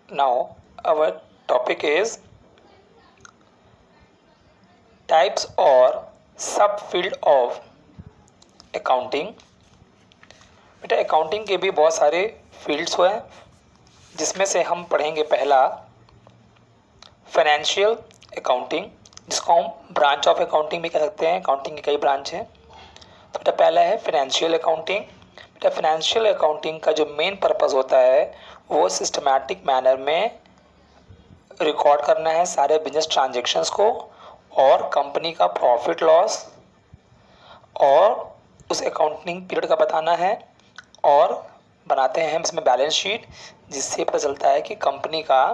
Now, our topic is types or subfield of accounting. बेटा accounting के भी बहुत सारे फील्ड्स हुए हैं, जिसमें से हम पढ़ेंगे पहला फाइनेंशियल अकाउंटिंग, जिसको हम ब्रांच ऑफ अकाउंटिंग भी कह सकते हैं। अकाउंटिंग के कई ब्रांच हैं। तो बेटा पहला है फाइनेंशियल अकाउंटिंग। बेटा फाइनेंशियल अकाउंटिंग का जो मेन पर्पस होता है वो सिस्टमैटिक मैनर में रिकॉर्ड करना है सारे बिजनेस ट्रांजेक्शन्स को और कंपनी का प्रॉफिट लॉस और उस अकाउंटिंग पीरियड का बताना है, और बनाते हैं हम इसमें बैलेंस शीट, जिससे पता चलता है कि कंपनी का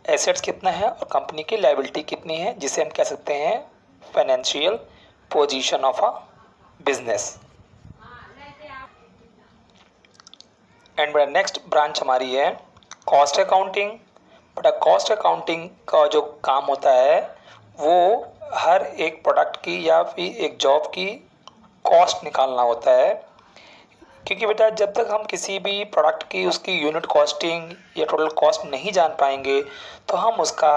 एसेट्स कितना है और कंपनी की लायबिलिटी कितनी है, जिसे हम कह सकते हैं financial position of a business. And बेटा नेक्स्ट ब्रांच हमारी है कॉस्ट अकाउंटिंग। बेटा कॉस्ट अकाउंटिंग का जो काम होता है वो हर एक प्रोडक्ट की या फिर एक जॉब की कॉस्ट निकालना होता है, क्योंकि बेटा जब तक हम किसी भी प्रोडक्ट की उसकी यूनिट कॉस्टिंग या टोटल कॉस्ट नहीं जान पाएंगे तो हम उसका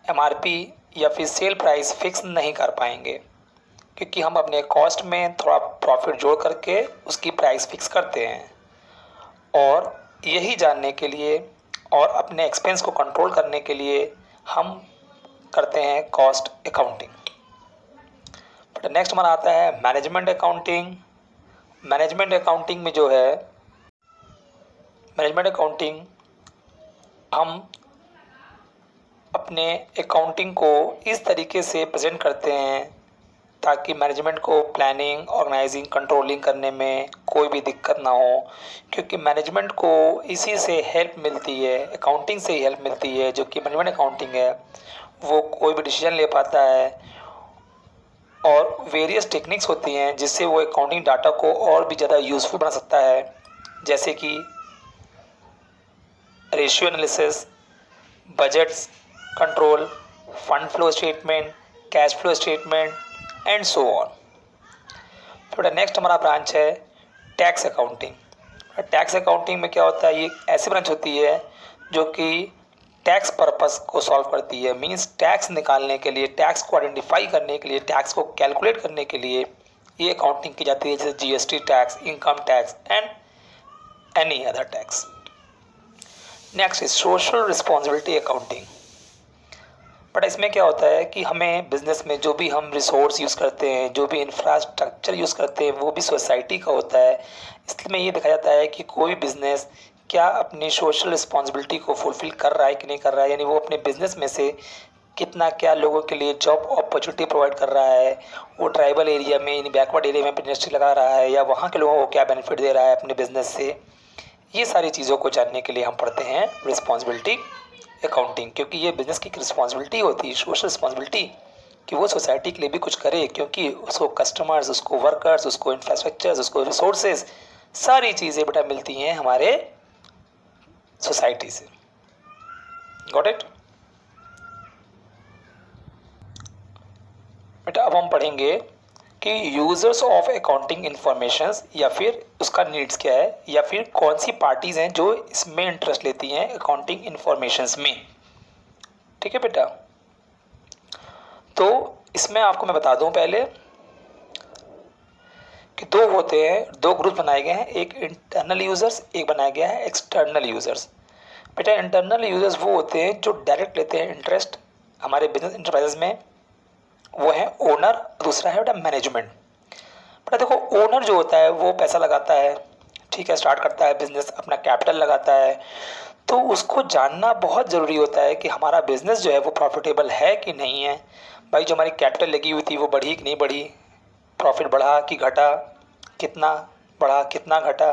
एमआरपी या फिर सेल प्राइस फिक्स नहीं कर पाएंगे, क्योंकि हम अपने कॉस्ट में थोड़ा प्रॉफिट जोड़ करके उसकी प्राइस फिक्स करते हैं। और यही जानने के लिए और अपने एक्सपेंस को कंट्रोल करने के लिए हम करते हैं कॉस्ट अकाउंटिंग। बट नेक्स्ट हमारा आता है मैनेजमेंट अकाउंटिंग। मैनेजमेंट अकाउंटिंग में जो है मैनेजमेंट अकाउंटिंग हम अपने अकाउंटिंग को इस तरीके से प्रेजेंट करते हैं ताकि मैनेजमेंट को प्लानिंग, ऑर्गेनाइजिंग, कंट्रोलिंग करने में कोई भी दिक्कत ना हो, क्योंकि मैनेजमेंट को इसी से हेल्प मिलती है, अकाउंटिंग से ही हेल्प मिलती है। जो कि मैनेजमेंट अकाउंटिंग है वो कोई भी डिसीजन ले पाता है और वेरियस टेक्निक्स होती हैं जिससे वो अकाउंटिंग डाटा को और भी ज़्यादा यूज़फुल बना सकता है, जैसे कि ratio analysis, budgets control, fund flow statement, cash flow statement and so on. थोड़ा नेक्स्ट हमारा ब्रांच है टैक्स अकाउंटिंग। टैक्स अकाउंटिंग में क्या होता है, ये ऐसी ब्रांच होती है जो कि टैक्स पर्पस को सॉल्व करती है। मींस टैक्स निकालने के लिए, टैक्स को आइडेंटिफाई करने के लिए, टैक्स को कैलकुलेट करने के लिए ये अकाउंटिंग की जाती है, जैसे GST tax, income tax and any other tax. Next is social responsibility accounting. But इसमें क्या होता है कि हमें बिज़नेस में जो भी हम रिसोर्स यूज़ करते हैं, जो भी इंफ्रास्ट्रक्चर यूज़ करते हैं, वो भी सोसाइटी का होता है। इसमें ये देखा जाता है कि कोई बिज़नेस क्या अपनी सोशल रिस्पॉन्सिबिलिटी को फुलफ़िल कर रहा है कि नहीं कर रहा है, यानी वो अपने बिज़नेस में से कितना क्या लोगों के लिए जॉब अपॉर्चुनिटी प्रोवाइड कर रहा है, वो ट्राइबल एरिया में यानी बैकवर्ड एरिया में इंडस्ट्री लगा रहा है, या वहाँ के लोगों को क्या बेनिफिट दे रहा है अपने बिज़नेस से। ये सारी चीज़ों को जानने के लिए हम पढ़ते हैं रिस्पॉन्सिबिलिटी अकाउंटिंग, क्योंकि ये बिज़नेस की रिस्पॉन्सिबिलिटी होती है, सोशल रिस्पॉन्सिबिलिटी, कि वो सोसाइटी के लिए भी कुछ करे, क्योंकि उसको कस्टमर्स, उसको वर्कर्स, उसको इंफ्रास्ट्रक्चर्स, उसको रिसोर्सेज, सारी चीज़ें बेटा मिलती हैं हमारे सोसाइटी से। गॉट इट बेटा। अब हम पढ़ेंगे कि यूज़र्स ऑफ अकाउंटिंग इंफॉर्मेशंस, या फिर उसका नीड्स क्या है, या फिर कौन सी पार्टीज़ हैं जो इसमें इंटरेस्ट लेती हैं अकाउंटिंग इंफॉर्मेशंस में। ठीक है बेटा, तो इसमें आपको मैं बता दूं पहले कि दो होते हैं, दो ग्रुप बनाए गए हैं, एक इंटरनल यूज़र्स, एक बनाया गया है एक्सटर्नल यूज़र्स। बेटा इंटरनल यूज़र्स वो होते हैं जो डायरेक्ट लेते हैं इंटरेस्ट हमारे बिजनेस इंटरप्राइजेज में, वो है ओनर। दूसरा है बेटा मैनेजमेंट। बेटा देखो, ओनर जो होता है वो पैसा लगाता है, ठीक है, स्टार्ट करता है बिजनेस, अपना कैपिटल लगाता है, तो उसको जानना बहुत ज़रूरी होता है कि हमारा बिज़नेस जो है वो प्रॉफिटेबल है कि नहीं है। भाई जो हमारी कैपिटल लगी हुई थी वो बढ़ी कि नहीं बढ़ी, प्रॉफिट बढ़ा कि घटा, कितना बढ़ा कितना घटा,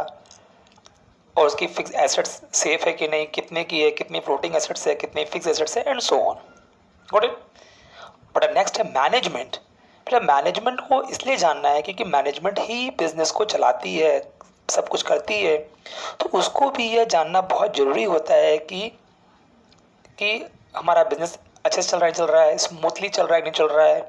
और उसकी फिक्स एसेट्स सेफ है कि नहीं, कितने की है, कितनी फ्लोटिंग एसेट्स है, कितनी फिक्स एसेट्स है, and so on. Got it. But next है मैनेजमेंट। बेटा मैनेजमेंट को इसलिए जानना है क्योंकि मैनेजमेंट ही बिजनेस को चलाती है, सब कुछ करती है, तो उसको भी यह जानना बहुत ज़रूरी होता है कि हमारा बिजनेस अच्छे से चल रहा है, स्मूथली चल रहा है, नहीं चल रहा है,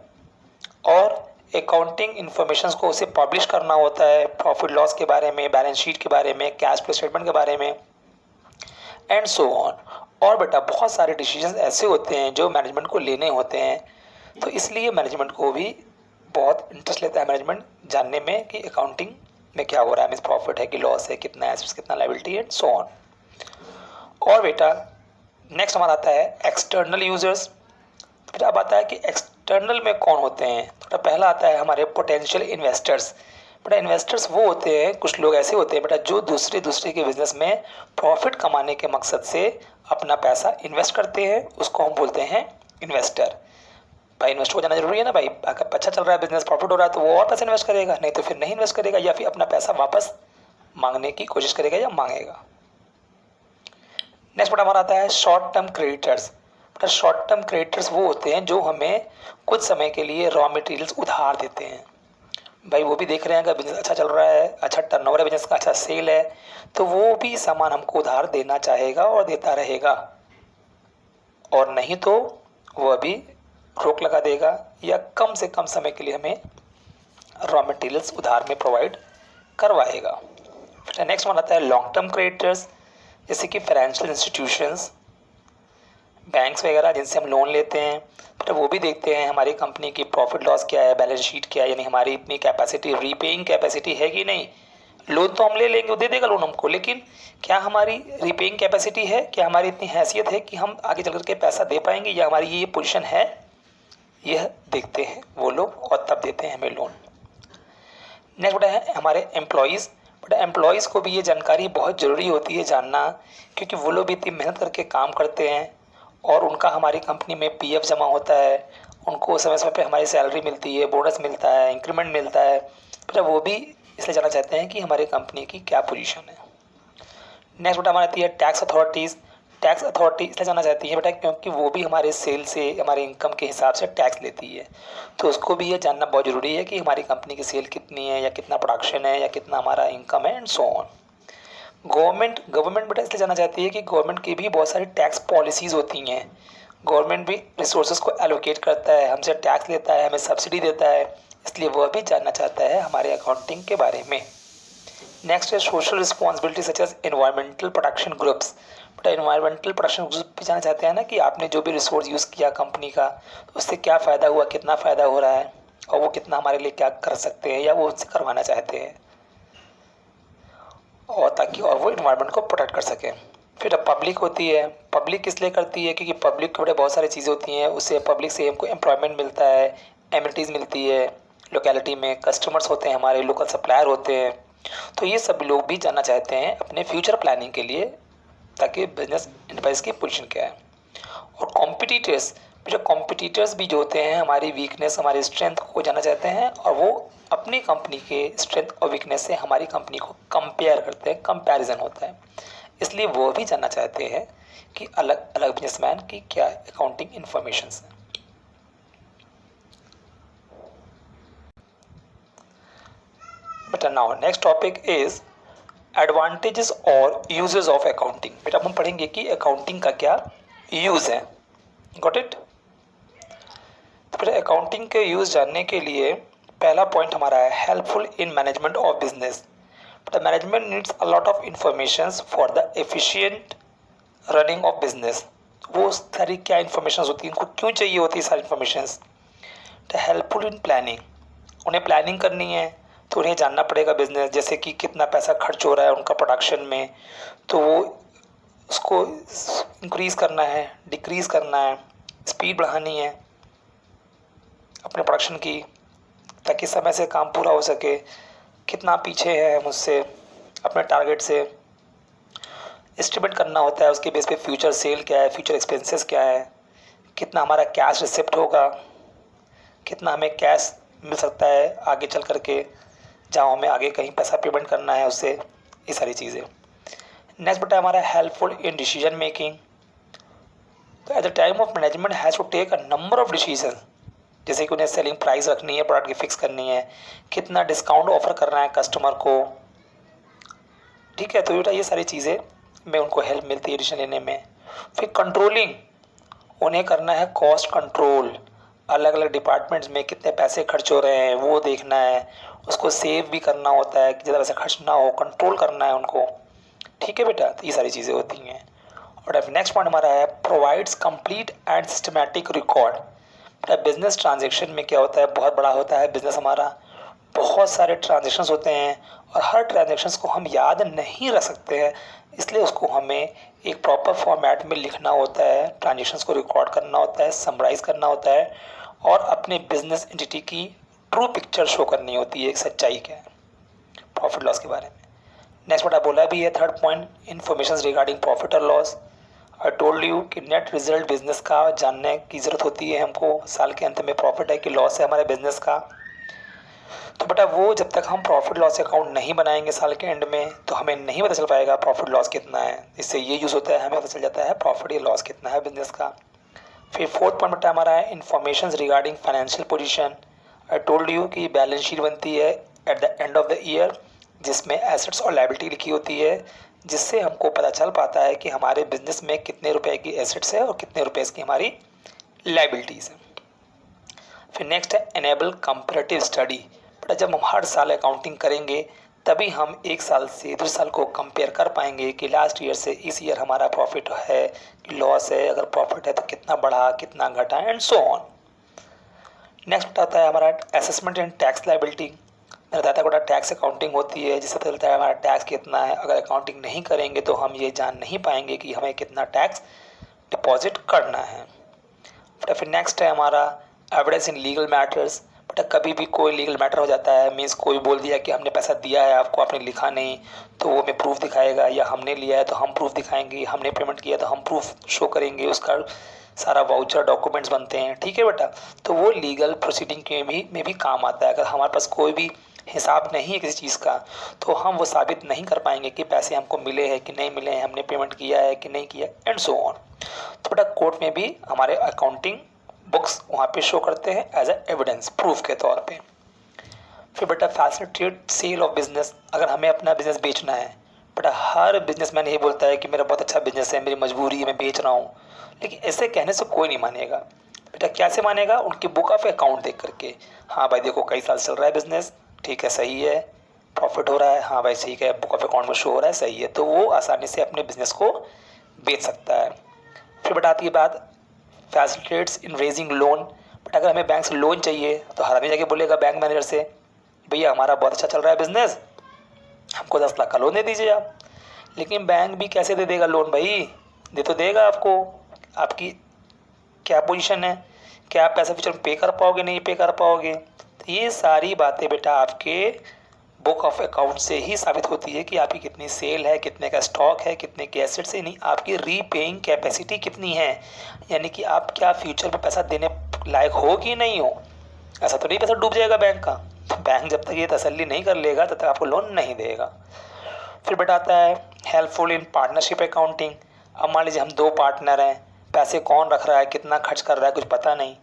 और अकाउंटिंग इन्फॉर्मेशन को उसे पब्लिश करना होता है, प्रॉफिट लॉस के बारे में, बैलेंस शीट के बारे में, कैश फ्लो स्टेटमेंट के बारे में एंड सो ऑन। और बेटा बहुत सारे डिसीजंस ऐसे होते हैं जो मैनेजमेंट को लेने होते हैं, तो इसलिए मैनेजमेंट को भी बहुत इंटरेस्ट लेता है मैनेजमेंट जानने में कि अकाउंटिंग में क्या हो रहा है, मीन्स प्रॉफिट है कि लॉस है, कितना एसेट्स कितना लायबिलिटी एंड सो ऑन। और बेटा नेक्स्ट हमारा आता है एक्सटर्नल यूजर्स। तो बेटा अब आता है कि एक्सटर्नल में कौन होते हैं। तो बेटा पहला आता है हमारे पोटेंशियल इन्वेस्टर्स। बेटा इन्वेस्टर्स वो होते हैं, कुछ लोग ऐसे होते हैं बेटा जो दूसरे के बिजनेस में प्रॉफिट कमाने के मकसद से अपना पैसा इन्वेस्ट करते हैं, उसको हम बोलते हैं इन्वेस्टर। भाई इन्वेस्ट हो जाना जरूरी है ना भाई, अगर अच्छा चल रहा है बिजनेस, प्रॉफिट हो रहा है तो वो और पैसा इन्वेस्ट करेगा, नहीं तो फिर नहीं इन्वेस्ट करेगा या फिर अपना पैसा वापस मांगने की कोशिश करेगा या मांगेगा। नेक्स्ट बेटा हमारा आता है शॉर्ट टर्म क्रेडिटर्स। बेटा शॉर्ट टर्म क्रेडिटर्स वो होते हैं जो हमें कुछ समय के लिए रॉ मटेरियल्स उधार देते हैं। भाई वो भी देख रहे हैं अगर बिजनेस अच्छा चल रहा है, अच्छा टर्नओवर है बिजनेस का, अच्छा सेल है, तो वो भी सामान हमको उधार देना चाहेगा और देता रहेगा, और नहीं तो वो अभी रोक लगा देगा या कम से कम समय के लिए हमें रॉ मटेरियल्स उधार में प्रोवाइड करवाएगा। फिर नेक्स्ट वन आता है लॉन्ग टर्म क्रेडिटर्स, जैसे कि फाइनेंशियल इंस्टीट्यूशंस, बैंक्स वगैरह जिनसे हम लोन लेते हैं। तो वो भी देखते हैं हमारी कंपनी की प्रॉफिट लॉस क्या है, बैलेंस शीट क्या है, यानी हमारी इतनी कैपेसिटी, रीपेइंग कैपेसिटी है कि नहीं। लोन तो हम ले लेंगे, वो दे देगा लोन हमको, लेकिन क्या हमारी रीपेइंग कैपेसिटी है, क्या हमारी इतनी हैसियत है कि हम आगे चल करके पैसा दे पाएंगे, या हमारी ये पोजीशन है, यह देखते हैं वो लोग और तब देते हैं हमें लोन। नेक्स्ट बेटा है हमारे एम्प्लॉयज़। बेटा एम्प्लॉयज़ को भी ये जानकारी बहुत ज़रूरी होती है जानना, क्योंकि वो लोग भी इतनी मेहनत करके काम करते हैं और उनका हमारी कंपनी में पीएफ जमा होता है, उनको समय समय पे हमारी सैलरी मिलती है, बोनस मिलता है, इंक्रीमेंट मिलता है। बेटा वो भी इसलिए जानना चाहते हैं कि हमारी कंपनी की क्या पोजीशन है। नेक्स्ट बेटा हमारी आती है टैक्स अथॉरिटीज़। टैक्स अथॉरिटी इसलिए जानना चाहती है बेटा क्योंकि वो भी हमारे सेल से, हमारे इनकम के हिसाब से टैक्स लेती है, तो उसको भी ये जानना बहुत ज़रूरी है कि हमारी कंपनी की सेल कितनी है, या कितना प्रोडक्शन है, या कितना हमारा इनकम है एंड सो ऑन। गवर्नमेंट बेटा इसलिए जानना चाहती है कि गवर्नमेंट की भी बहुत सारी टैक्स पॉलिसीज़ होती हैं। गवर्नमेंट भी रिसोर्सेज को एलोकेट करता है, हमसे टैक्स लेता है, हमें सब्सिडी देता है, इसलिए वह भी जानना चाहता है हमारे अकाउंटिंग के बारे में। नेक्स्ट है social responsibility such as environmental protection groups. बेटा एनवायरमेंटल प्रोटेक्शन ग्रुप भी जानना चाहते हैं ना कि आपने जो भी रिसोर्स यूज़ किया कंपनी का, उससे क्या फ़ायदा हुआ, कितना फ़ायदा हो रहा है, और वो कितना हमारे लिए क्या कर सकते हैं या वो उससे करवाना चाहते हैं, और ताकि और वो इन्वायरमेंट को प्रोटेक्ट कर सकें। फिर अब पब्लिक होती है। पब्लिक इसलिए करती है क्योंकि पब्लिक को बड़े बहुत सारी चीज़ें होती हैं, उससे पब्लिक से हमको एम्प्लॉयमेंट मिलता है, एमिनिटीज़ मिलती है, लोकेलिटी में कस्टमर्स होते हैं, हमारे लोकल सप्लायर होते हैं, तो ये सब लोग भी जानना चाहते हैं अपने फ्यूचर प्लानिंग के लिए, ताकि बिजनेस एंटरप्राइज की पोजीशन क्या है। और कॉम्पिटिटर्स, जो कॉम्पिटिटर्स भी जो होते हैं हमारी वीकनेस, हमारी स्ट्रेंथ को जानना चाहते हैं, और वो अपनी कंपनी के स्ट्रेंथ और वीकनेस से हमारी कंपनी को कंपेयर करते हैं, कंपैरिजन होता है, इसलिए वो भी जानना चाहते हैं कि अलग अलग बिजनेसमैन की क्या अकाउंटिंग इंफॉर्मेशन है। बेटा now next topic is advantages और यूजेस ऑफ अकाउंटिंग। बेटा हम पढ़ेंगे कि अकाउंटिंग का क्या यूज़ है। Got it. तो बेटा अकाउंटिंग के यूज़ जानने के लिए पहला पॉइंट हमारा है helpful in management of business. बेटा management needs a lot of information for the efficient running of business. वो सारी क्या इन्फॉर्मेशन होती है, उनको क्यों चाहिए होती है सारी इन्फॉर्मेशन। तो हेल्पफुल इन प्लानिंग, उन्हें प्लानिंग करनी है तो उन्हें जानना पड़ेगा बिजनेस, जैसे कि कितना पैसा खर्च हो रहा है उनका प्रोडक्शन में, तो वो उसको इंक्रीज़ करना है, डिक्रीज़ करना है, स्पीड बढ़ानी है अपने प्रोडक्शन की, ताकि समय से काम पूरा हो सके, कितना पीछे है मुझसे अपने टारगेट से, एस्टिमेट करना होता है उसके बेस पे फ्यूचर सेल क्या है, फ्यूचर एक्सपेंसेस क्या है, कितना हमारा कैश रिसिप्ट होगा, कितना हमें कैश मिल सकता है आगे चल करके, जहाँ हमें आगे कहीं पैसा पेमेंट करना है उससे, ये सारी चीज़ें। नेक्स्ट बेटा हमारा हेल्पफुल इन डिसीजन मेकिंग। तो at the time of management has to take a number of decision, जैसे कि उन्हें सेलिंग प्राइस रखनी है, प्रोडक्ट की फिक्स करनी है, कितना डिस्काउंट ऑफर करना है कस्टमर को, ठीक है। तो बेटा ये सारी चीज़ें में उनको हेल्प मिलती है डिसीजन लेने में। फिर कंट्रोलिंग, उन्हें करना है कॉस्ट कंट्रोल, अलग अलग डिपार्टमेंट्स में कितने पैसे खर्च हो रहे हैं वो देखना है, उसको सेव भी करना होता है कि ज़्यादा पैसा खर्च ना हो, कंट्रोल करना है उनको। ठीक है बेटा, तो ये सारी चीज़ें होती हैं। और अब नेक्स्ट पॉइंट हमारा है provides complete and systematic record. बेटा बिजनेस ट्रांजेक्शन में क्या होता है, बहुत बड़ा होता है बिजनेस हमारा, बहुत सारे ट्रांजेक्शन्स होते हैं और हर ट्रांजेक्शन्स को हम याद नहीं रख सकते हैं, इसलिए उसको हमें एक प्रॉपर फॉर्मेट में लिखना होता है, ट्रांजेक्शन्स को रिकॉर्ड करना होता है, समराइज करना होता है और अपने बिजनेस एंटिटी की ट्रू पिक्चर शो करनी होती है, एक सच्चाई क्या है प्रॉफिट लॉस के बारे में। नेक्स्ट बेटा बोला भी है third point, information regarding profit और लॉस। आई टोल्ड यू कि नेट रिजल्ट बिजनेस का जानने की ज़रूरत होती है हमको, साल के अंत में प्रॉफिट है कि लॉस है हमारे बिजनेस का। तो बेटा वो जब तक हम प्रॉफिट लॉस अकाउंट नहीं बनाएंगे साल के एंड में तो हमें नहीं पता चल पाएगा प्रॉफिट लॉस कितना है। इससे ये यूज़ होता है, हमें पता चल जाता है प्रॉफिट या लॉस कितना है बिजनेस का। फिर फोर्थ पॉइंट बेटा हमारा है information regarding financial position. I told you कि बैलेंस शीट बनती है at the end of the year जिसमें एसेट्स और लायबिलिटी लिखी होती है, जिससे हमको पता चल पाता है कि हमारे बिजनेस में कितने रुपए की एसेट्स है और कितने रुपए की हमारी लायबिलिटीज़ है। फिर नेक्स्ट है एनेबल कंपैरेटिव स्टडी। बेटा जब हम हर साल अकाउंटिंग करेंगे तभी हम एक साल से दूसरे साल को कंपेयर कर पाएंगे कि लास्ट ईयर से इस ईयर हमारा प्रॉफिट है कि लॉस है, अगर प्रॉफिट है तो कितना बढ़ा कितना घटा एंड सो ऑन। नेक्स्ट आता है हमारा असेसमेंट एंड टैक्स लायबिलिटी। मैंने बताया था बेटा टैक्स अकाउंटिंग होती है जिससे पता चलता है हमारा टैक्स कितना है, अगर अकाउंटिंग नहीं करेंगे तो हम ये जान नहीं पाएंगे कि हमें कितना टैक्स डिपॉजिट करना है। फिर नेक्स्ट है हमारा एविडेंस इन लीगल मैटर्स। बेटा कभी भी कोई लीगल मैटर हो जाता है, मीन्स कोई बोल दिया कि हमने पैसा दिया है आपको, आपने लिखा नहीं, तो वो हमें प्रूफ दिखाएगा, या हमने लिया है तो हम प्रूफ दिखाएंगे, हमने पेमेंट किया तो हम प्रूफ शो करेंगे, उसका सारा वाउचर डॉक्यूमेंट्स बनते हैं। ठीक है बेटा, तो वो लीगल प्रोसीडिंग के में भी काम आता है। अगर हमारे पास कोई भी हिसाब नहीं है किसी चीज़ का तो हम वो साबित नहीं कर पाएंगे कि पैसे हमको मिले हैं कि नहीं मिले हैं, हमने पेमेंट किया है कि नहीं किया एंड सो ऑन। तो बेटा कोर्ट में भी हमारे अकाउंटिंग बुक्स वहाँ पे शो करते हैं एज ए एविडेंस प्रूफ के तौर पे। फिर बेटा फैसिलिटेट सेल ऑफ बिजनेस। अगर हमें अपना बिजनेस बेचना है, बेटा हर बिजनेसमैन ये बोलता है कि मेरा बहुत अच्छा बिजनेस है, मेरी मजबूरी है, मैं बेच रहा हूँ, लेकिन ऐसे कहने से कोई नहीं मानेगा। बेटा कैसे मानेगा? उनकी बुक ऑफ अकाउंट देख करके। हाँ भाई देखो कई साल चल रहा है बिजनेस, ठीक है सही है, प्रॉफिट हो रहा है, हाँ भाई ठीक है, बुक ऑफ अकाउंट में शो हो रहा है सही है, तो वो आसानी से अपने बिजनेस को बेच सकता है। फिर बेटा आती है बात facilitates in raising loan. But अगर हमें बैंक से लोन चाहिए तो हर आदमी जाके बोलेगा बैंक मैनेजर से, भैया हमारा बहुत अच्छा चल रहा है बिजनेस, हमको 10 लाख का लोन दे दीजिए आप। लेकिन बैंक भी कैसे दे देगा लोन भाई? दे तो देगा आपको, आपकी क्या पोजीशन है, क्या आप पैसा फ्यूचर में पे कर पाओगे नहीं पे कर पाओगे। तो ये सारी बातें बेटा आपके बुक ऑफ अकाउंट से ही साबित होती है कि आपकी कितनी सेल है, कितने का स्टॉक है, कितने के एसेट्स है, नहीं आपकी रीपेइंग कैपेसिटी कितनी है, यानी कि आप क्या फ्यूचर में पैसा देने लायक हो कि नहीं हो। ऐसा तो नहीं पैसा डूब जाएगा बैंक का, बैंक जब तक ये तसल्ली नहीं कर लेगा तब तक आपको लोन नहीं देगा। फिर बेटा आता है हेल्पफुल इन पार्टनरशिप अकाउंटिंग। अब मान लीजिए हम 2 पार्टनर हैं, पैसे कौन रख रहा है कितना खर्च कर रहा है कुछ पता नहीं,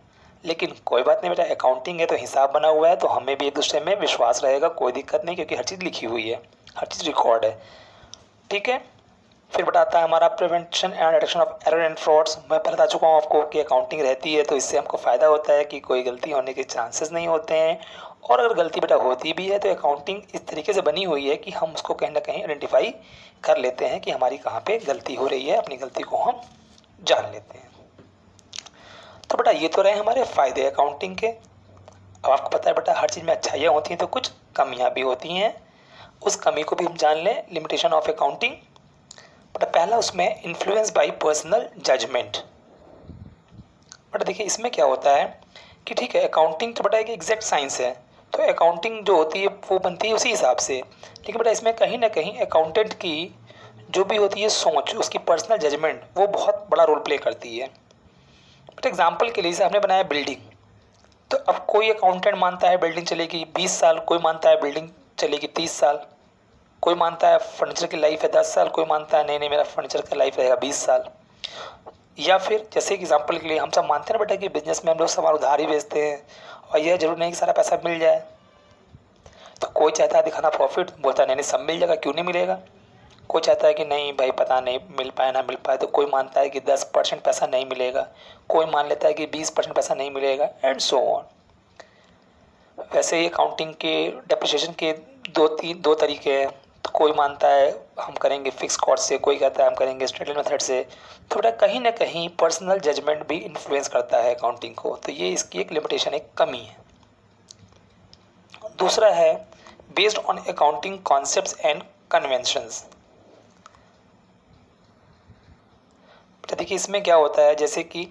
लेकिन कोई बात नहीं बेटा अकाउंटिंग है तो हिसाब बना हुआ है, तो हमें भी एक दूसरे में विश्वास रहेगा, कोई दिक्कत नहीं, क्योंकि हर चीज़ लिखी हुई है, हर चीज़ रिकॉर्ड है। ठीक है। फिर बताता है हमारा prevention and detection of error and frauds. मैं पहले बता चुका हूँ आपको कि अकाउंटिंग रहती है तो इससे हमको फ़ायदा होता है कि कोई गलती होने के चांसेस नहीं होते हैं, और अगर गलती बेटा होती भी है तो अकाउंटिंग इस तरीके से बनी हुई है कि हम उसको कहीं ना कहीं आइडेंटिफाई कर लेते हैं कि हमारी कहाँ पे गलती हो रही है, अपनी गलती को हम जान लेते हैं। तो बेटा ये तो रहे हमारे फ़ायदे अकाउंटिंग के। अब आपको पता है बेटा हर चीज़ में अच्छाइयाँ होती हैं तो कुछ कमियाँ भी होती हैं, उस कमी को भी हम जान लें, लिमिटेशन ऑफ अकाउंटिंग। बट पहला उसमें influence by personal judgement. But देखिए इसमें क्या होता है कि ठीक है अकाउंटिंग तो बेटा एक एग्जैक्ट साइंस है, तो अकाउंटिंग जो होती है वो बनती है उसी हिसाब से, लेकिन बेटा इसमें कहीं ना कहीं अकाउंटेंट की जो भी होती है सोच, उसकी पर्सनल जजमेंट वो बहुत बड़ा रोल प्ले करती है। बट एग्जाम्पल के लिए जैसे हमने बनाया बिल्डिंग, तो अब कोई अकाउंटेंट मानता है बिल्डिंग चलेगी 20 साल, कोई मानता है बिल्डिंग चलेगी 30 साल, कोई मानता है फर्नीचर की लाइफ है 10 साल, कोई मानता है नहीं नहीं मेरा फर्नीचर का लाइफ रहेगा 20 साल। या फिर जैसे एग्जांपल के लिए हम सब मानते हैं ना बेटा कि बिजनेस में हम लोग सामान उधार ही बेचते हैं और यह जरूर नहीं कि सारा पैसा मिल जाए, तो कोई चाहता है दिखाना प्रॉफिट, बोलता है नहीं नहीं सब मिल जाएगा, क्यों नहीं मिलेगा। कोई चाहता है कि नहीं भाई पता नहीं मिल पाए ना मिल पाए, तो कोई मानता है कि 10% पैसा नहीं मिलेगा, कोई मान लेता है कि 20% पैसा नहीं मिलेगा, एंड सो ऑन। वैसे ही अकाउंटिंग के डेप्रिसिएशन के दो तरीके हैं। तो कोई मानता है हम करेंगे फिक्स कॉस्ट से, कोई कहता है हम करेंगे स्ट्रेट लाइन मेथड से। थोड़ा कहीं ना कहीं पर्सनल जजमेंट भी इन्फ्लुएंस करता है अकाउंटिंग को, तो ये इसकी एक लिमिटेशन, एक कमी है। दूसरा है based on accounting concepts and conventions. तो देखिए इसमें क्या होता है, जैसे कि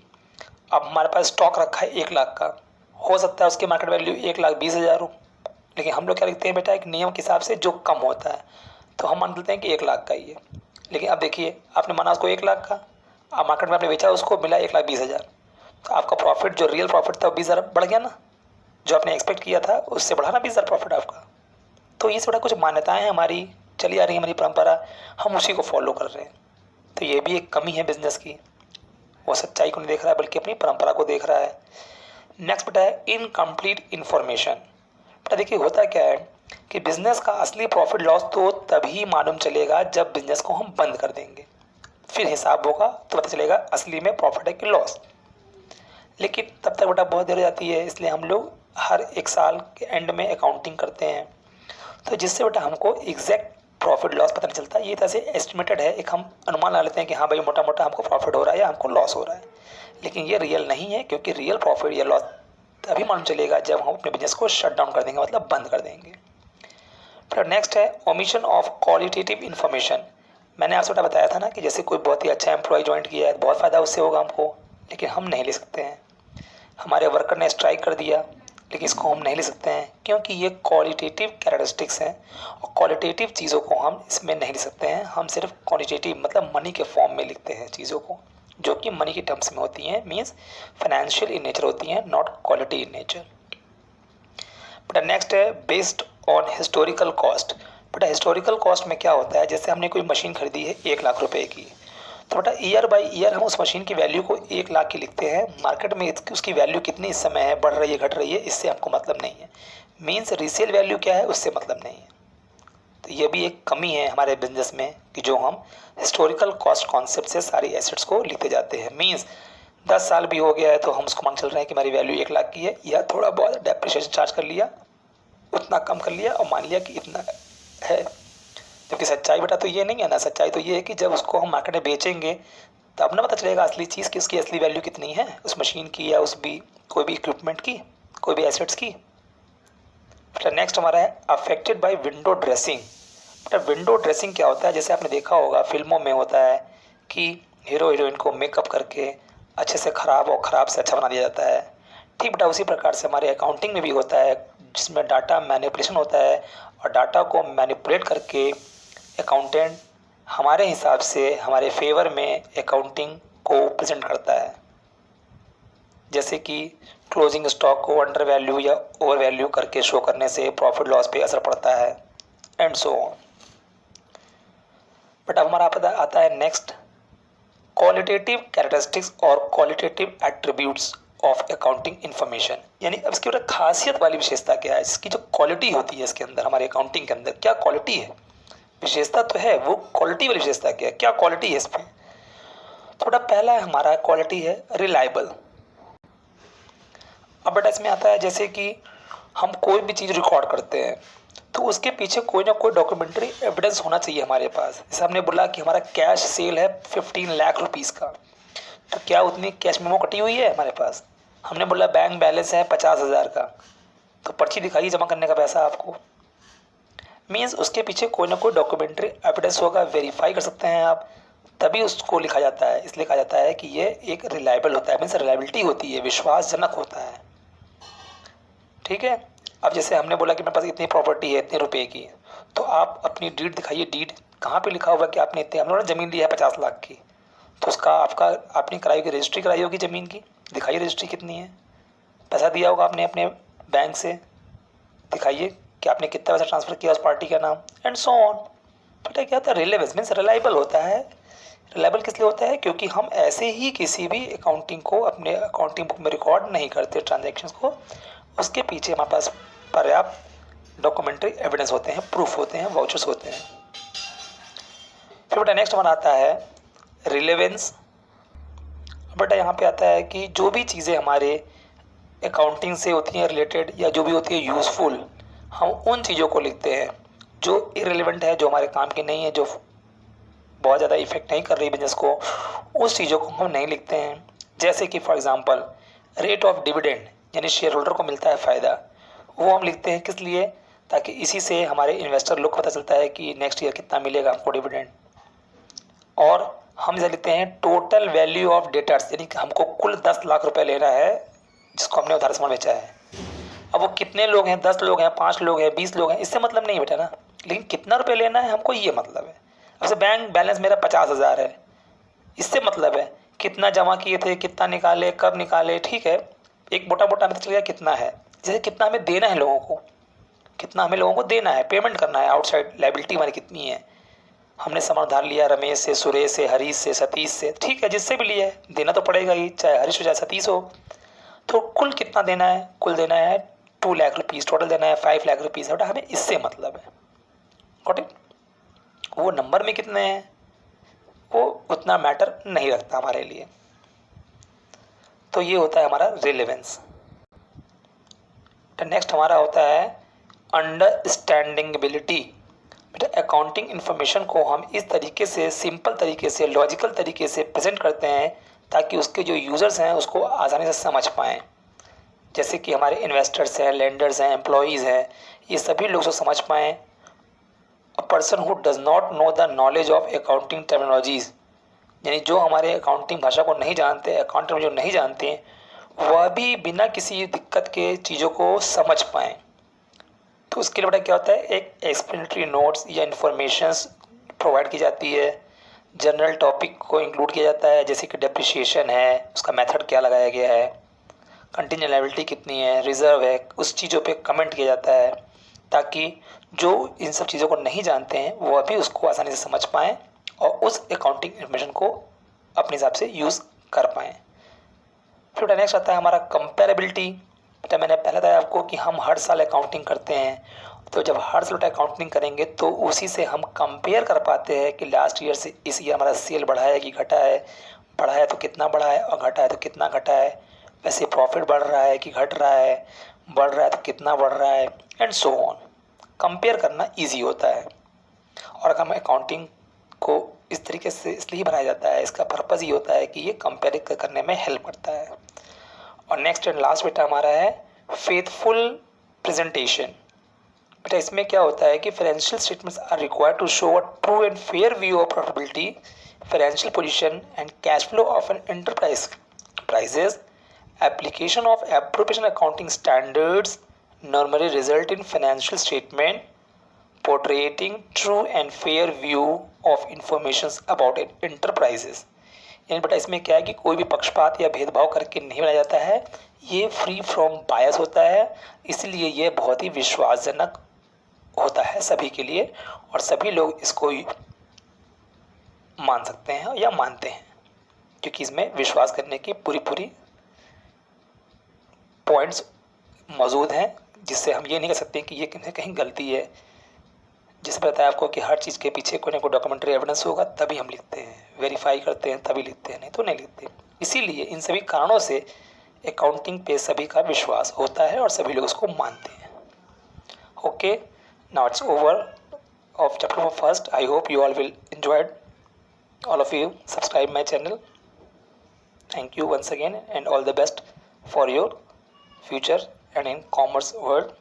अब हमारे पास स्टॉक रखा है 1 लाख का, हो सकता है उसकी मार्केट वैल्यू 1,20,000 हो, लेकिन हम लोग क्या लिखते हैं बेटा, एक नियम के हिसाब से जो कम होता है तो हम मान लेते हैं कि 1 लाख का ही है। लेकिन अब देखिए आपने माना उसको 1 लाख का, अब मार्केट में आपने बेचा उसको मिला 1,20,000, तो आपका प्रॉफिट जो रियल प्रॉफिट था 20,000 बढ़ गया ना, जो आपने एक्सपेक्ट किया था उससे बढ़ा ना 20,000 प्रॉफिट आपका। तो ये थोड़ा कुछ मान्यताएं हमारी चली आ रही है, हमारी परंपरा, हम उसी को फॉलो कर रहे हैं। तो ये भी एक कमी है बिजनेस की, वो सच्चाई को नहीं देख रहा है बल्कि अपनी परंपरा को देख रहा है। नेक्स्ट बेटा है इनकम्प्लीट इन्फॉर्मेशन। बेटा देखिए होता क्या है कि बिजनेस का असली प्रॉफिट लॉस तो तभी मालूम चलेगा जब बिजनेस को हम बंद कर देंगे, फिर हिसाब होगा तो पता चलेगा असली में प्रॉफिट है कि लॉस। लेकिन तब तक बेटा बहुत देर हो जाती है, इसलिए हम लोग हर 1 साल के एंड में अकाउंटिंग करते हैं, तो जिससे बेटा हमको एग्जैक्ट प्रॉफिट लॉस पता नहीं चलता। ये तरह से एस्टिमेटेड है, एक हम अनुमान लगा लेते हैं कि हाँ भाई मोटा मोटा हमको प्रॉफिट हो रहा है या हमको लॉस हो रहा है, लेकिन ये रियल नहीं है, क्योंकि रियल प्रॉफिट या लॉस तभी मालूम चलेगा जब हम अपने बिजनेस को शट डाउन कर देंगे, मतलब बंद कर देंगे। फिर नेक्स्ट है ओमिशन ऑफ क्वालिटेटिव इन्फॉर्मेशन। मैंने आपसे बेटा बताया था ना कि जैसे कोई बहुत ही अच्छा एम्प्लॉय ज्वाइन किया है, बहुत फ़ायदा उससे होगा हमको, लेकिन हम नहीं ले सकते हैं। हमारे वर्कर ने स्ट्राइक कर दिया, लेकिन इसको हम नहीं ले सकते हैं, क्योंकि ये क्वालिटेटिव कैरेक्टरिस्टिक्स हैं, और क्वालिटेटिव चीज़ों को हम इसमें नहीं ले सकते हैं। हम सिर्फ क्वांटिटेटिव मतलब मनी के फॉर्म में लिखते हैं चीज़ों को, जो कि मनी की टर्म्स में होती हैं, मीन्स फाइनेंशियल इन नेचर होती हैं, नॉट क्वालिटी इन नेचर। बेटा नेक्स्ट है बेस्ड ऑन हिस्टोरिकल कॉस्ट। बेटा हिस्टोरिकल कॉस्ट में क्या होता है, जैसे हमने कोई मशीन खरीदी है 1 लाख रुपए की, तो बेटा ईयर बाय ईयर हम उस मशीन की वैल्यू को 1 लाख की लिखते हैं। मार्केट में उसकी वैल्यू कितनी इस समय है, बढ़ रही है घट रही है, इससे हमको मतलब नहीं है। मीन्स रीसेल वैल्यू क्या है उससे मतलब नहीं है। तो ये भी एक कमी है हमारे बिजनेस में कि जो हम हिस्टोरिकल कॉस्ट कॉन्सेप्ट से सारी एसेट्स को लिखते जाते हैं। मीन्स 10 साल भी हो गया है तो हम उसको मान चल रहे हैं कि हमारी वैल्यू 1 लाख की है, या थोड़ा बहुत डेप्रिसिएशन चार्ज कर लिया, उतना कम कर लिया और मान लिया कि इतना है। जबकि सच्चाई बेटा तो ये नहीं है ना, सच्चाई तो ये है कि जब उसको हम मार्केट में बेचेंगे तब ना पता चलेगा असली चीज़ की, उसकी असली वैल्यू कितनी है उस मशीन की, या उस भी कोई भी इक्विपमेंट की, कोई भी एसेट्स की। बेटा नेक्स्ट हमारा है अफेक्टेड बाय विंडो ड्रेसिंग। बेटा विंडो ड्रेसिंग क्या होता है, जैसे आपने देखा होगा फिल्मों में होता है कि हीरो हीरोइन को मेकअप करके अच्छे से ख़राब और ख़राब से अच्छा बना दिया जाता है। ठीक बेटा उसी प्रकार से हमारे अकाउंटिंग में भी होता है, जिसमें डाटा मैनिपुलेशन होता है, और डाटा को मैनिपुलेट करके अकाउंटेंट हमारे हिसाब से हमारे फेवर में अकाउंटिंग को प्रेजेंट करता है। जैसे कि क्लोजिंग स्टॉक को अंडर वैल्यू या ओवर वैल्यू करके शो करने से प्रॉफिट लॉस पे असर पड़ता है, एंड सो ऑन। बट अब हमारा आता है नेक्स्ट क्वालिटेटिव कैरेक्टरिस्टिक्स और qualitative attributes of accounting information. यानी अब इसकी खासियत वाली विशेषता क्या है, इसकी जो क्वालिटी होती है इसके अंदर, हमारे अकाउंटिंग के अंदर क्या क्वालिटी है, विशेषता तो है, वो क्वालिटी वाली विशेषता क्या है, क्या क्वालिटी है इसमें। थोड़ा पहला हमारा क्वालिटी है रिलायबल। अब बेटा इसमें आता है जैसे कि हम कोई भी चीज़ रिकॉर्ड करते हैं तो उसके पीछे कोई ना कोई डॉक्यूमेंट्री एविडेंस होना चाहिए हमारे पास। जैसे हमने बोला कि हमारा कैश सेल है 15 लाख रुपीज़ का, तो क्या उतनी कैश मेमो कटी हुई है हमारे पास। हमने बोला बैंक बैलेंस है 50,000 का, तो पर्ची दिखाइए जमा करने का पैसा आपको। मीन्स उसके पीछे कोई ना कोई डॉक्यूमेंट्री एविडेंस होगा, वेरीफाई कर सकते हैं आप, तभी उसको लिखा जाता है। इसलिए कहा जाता है कि ये एक रिलायबल होता है, मीन्स रिलायबिलिटी होती है, विश्वासजनक होता है। ठीक है। अब जैसे हमने बोला कि मेरे पास इतनी प्रॉपर्टी है इतने रुपए की, तो आप अपनी डीड दिखाइए, डीड कहाँ पे लिखा हुआ कि आपने इतने, हम लोगों ने ज़मीन ली है 50 लाख की, तो उसका आपने कराई होगी रजिस्ट्री, कराई होगी ज़मीन की, दिखाइए रजिस्ट्री कितनी है। पैसा दिया होगा आपने अपने बैंक से, दिखाइए कि आपने कितना पैसा ट्रांसफ़र किया उस पार्टी का नाम, एंड सो ऑन। तो क्या होता है रिलेवेंस, मीन्स रिलायबल होता है। रिलायबल किस लिए होता है, क्योंकि हम ऐसे ही किसी भी अकाउंटिंग को अपने अकाउंटिंग बुक में रिकॉर्ड नहीं करते ट्रांजैक्शंस को, उसके पीछे हमारे पास पर्याप्त डॉक्यूमेंट्री एविडेंस होते हैं, प्रूफ होते हैं, वाउचर्स होते हैं। फिर बेटा नेक्स्ट हमारा आता है रिलेवेंस। बेटा यहाँ पे आता है कि जो भी चीज़ें हमारे अकाउंटिंग से होती हैं रिलेटेड या जो भी होती है यूज़फुल, हम उन चीज़ों को लिखते हैं। जो इरेलीवेंट है, जो हमारे काम की नहीं है, जो बहुत ज़्यादा इफेक्ट नहीं कर रही बिजनेस को, उस चीज़ों को हम नहीं लिखते हैं। जैसे कि for example rate of dividend, यानी शेयर होल्डर को मिलता है फ़ायदा, वो हम लिखते हैं किस लिए, ताकि इसी से हमारे इन्वेस्टर लोग को पता चलता है कि नेक्स्ट ईयर कितना मिलेगा हमको डिविडेंड। और हम इसे लिखते हैं टोटल वैल्यू ऑफ डेटर्स, यानी कि हमको कुल 10 लाख रुपए लेना है जिसको हमने उधार सामान बेचा है। अब वो कितने लोग हैं, 10 लोग हैं, 5 लोग हैं, 20 लोग हैं, इससे मतलब नहीं बेटा ना, लेकिन कितना रुपए लेना है हमको ये मतलब है। अब से बैंक बैलेंस मेरा 50,000 है, इससे मतलब है कितना जमा किए थे, कितना निकाले, कब निकाले, ठीक है, एक मोटा मोटा हमें चल गया कितना है। जैसे कितना हमें देना है लोगों को, कितना हमें लोगों को देना है, पेमेंट करना है, आउटसाइड लायबिलिटी हमारी कितनी है। हमने सामान उधार लिया रमेश से, सुरेश से, हरीश से, सतीश से, ठीक है, जिससे भी लिया है देना तो पड़ेगा ही, चाहे हरीश हो चाहे सतीश हो। तो कुल कितना देना है, कुल देना है 2 लाख रुपीज़, टोटल देना है 5 लाख रुपीज़। बेटा हमें इससे मतलब है, गॉट इट। वो नंबर में कितने हैं वो उतना मैटर नहीं रखता हमारे लिए। तो ये होता है हमारा रिलेवेंस। तो नेक्स्ट हमारा होता है अंडरस्टैंडिंगबिलिटी। बेटा अकाउंटिंग इन्फॉर्मेशन को हम इस तरीके से, सिंपल तरीके से, लॉजिकल तरीके से प्रेजेंट करते हैं ताकि उसके जो यूज़र्स हैं उसको आसानी से समझ पाएँ। जैसे कि हमारे इन्वेस्टर्स हैं, लेंडर्स हैं, एम्प्लॉयज़ हैं, ये सभी लोग जो समझ पाएँ। A person who does not know the knowledge of accounting terminologies, यानी जो हमारे अकाउंटिंग भाषा को नहीं जानते, अकाउंटिंग जो नहीं जानते, वह भी बिना किसी दिक्कत के चीज़ों को समझ पाएँ। तो उसके लिए बेटा क्या होता है, एक एक्सप्लेनेटरी नोट्स या इन्फॉर्मेशंस प्रोवाइड की जाती है। जनरल टॉपिक को इंक्लूड किया जाता है, जैसे कि डेप्रिसिएशन है, उसका मेथड क्या लगाया गया है, कंटिजेंट लायबिलिटी कितनी है, रिजर्व है, उस चीज़ों पे कमेंट किया जाता है ताकि जो इन सब चीज़ों को नहीं जानते हैं वह भी उसको आसानी से समझ पाएँ और उस अकाउंटिंग इन्फॉर्मेशन को अपने हिसाब से यूज़ कर पाएँ। फिर बेटा नेक्स्ट आता है हमारा कंपेरेबिलिटी। बेटा मैंने पहले बताया आपको कि हम हर साल अकाउंटिंग करते हैं, तो जब हर साल अकाउंटिंग करेंगे तो उसी से हम कंपेयर कर पाते हैं कि लास्ट ईयर से इस ईयर हमारा सेल बढ़ा है कि घटा है, बढ़ा है तो कितना बढ़ा है और घटा है तो कितना घटा है, वैसे प्रॉफिट बढ़ रहा है कि घट रहा है, बढ़ रहा है तो कितना बढ़ रहा है, एंड सो ऑन। कंपेयर करना ईजी होता है और हम अकाउंटिंग को इस तरीके से इसलिए बनाया जाता है, इसका पर्पज़ ये होता है कि ये कंपेयर करने में हेल्प करता है। और नेक्स्ट एंड लास्ट बेटा हमारा है फेथफुल प्रेजेंटेशन। बेटा इसमें क्या होता है कि financial statements are required to show a true and fair view of profitability, financial position and cash flow of an enterprise prices. Application of appropriation accounting standards normally result in financial statement portraying true and fair view of information about enterprises। यानी बेटा इसमें क्या है कि कोई भी पक्षपात या भेदभाव करके नहीं बनाया जाता है, ये फ्री फ्रॉम बायस होता है, इसलिए ये बहुत ही विश्वासजनक होता है सभी के लिए और सभी लोग इसको मान सकते हैं या मानते हैं क्योंकि इसमें विश्वास करने की पूरी पॉइंट्स मौजूद हैं, जिससे हम ये नहीं कह सकते कि ये कहीं गलती है। जिससे बताया आपको कि हर चीज़ के पीछे कोई ना कोई डॉक्यूमेंट्री एविडेंस होगा तभी हम लिखते हैं, वेरीफाई करते हैं तभी लिखते हैं, नहीं तो नहीं लिखते। इसीलिए इन सभी कारणों से अकाउंटिंग पे सभी का विश्वास होता है और सभी लोग उसको मानते हैं। Okay, now it's over of chapter first. I hope you all will enjoyed, all of you subscribe my channel. Thank you once again and all the best for your future and in commerce world.